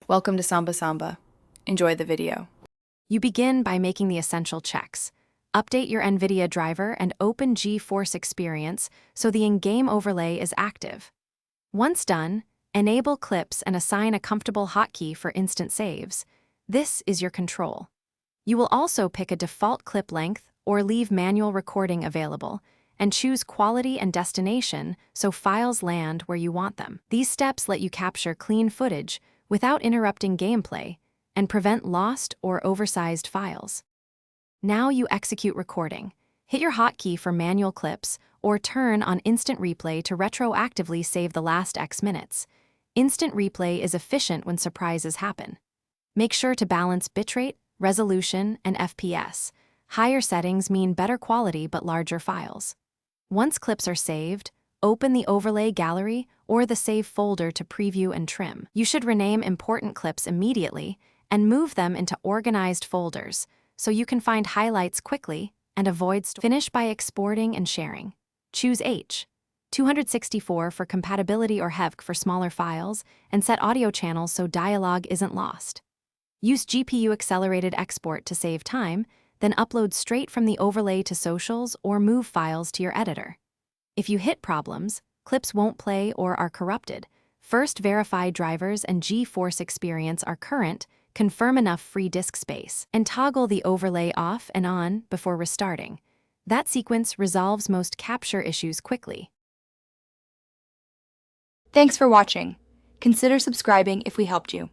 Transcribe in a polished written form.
Welcome to Samba Samba. Enjoy the video. You begin by making the essential checks. Update your Nvidia driver and open GeForce Experience so the in-game overlay is active. Once done, enable clips and assign a comfortable hotkey for instant saves. This is your control. You will also pick a default clip length or leave manual recording available, and choose quality and destination so files land where you want them. These steps let you capture clean footage without interrupting gameplay and prevent lost or oversized files. Now you execute recording. Hit your hotkey for manual clips or turn on instant replay to retroactively save the last X minutes. Instant replay is efficient when surprises happen. Make sure to balance bitrate, resolution, and FPS. Higher settings mean better quality but larger files. Once clips are saved, open the overlay gallery or the save folder to preview and trim. You should rename important clips immediately and move them into organized folders so you can find highlights quickly and avoid Finish by exporting and sharing. Choose H.264 for compatibility or HEVC for smaller files, and set audio channels so dialogue isn't lost. Use GPU accelerated export to save time, then upload straight from the overlay to socials or move files to your editor. If you hit problems, clips won't play or are corrupted. First verify drivers and GeForce Experience are current, confirm enough free disk space, and toggle the overlay off and on before restarting. That sequence resolves most capture issues quickly. Thanks for watching. Consider subscribing if we helped you.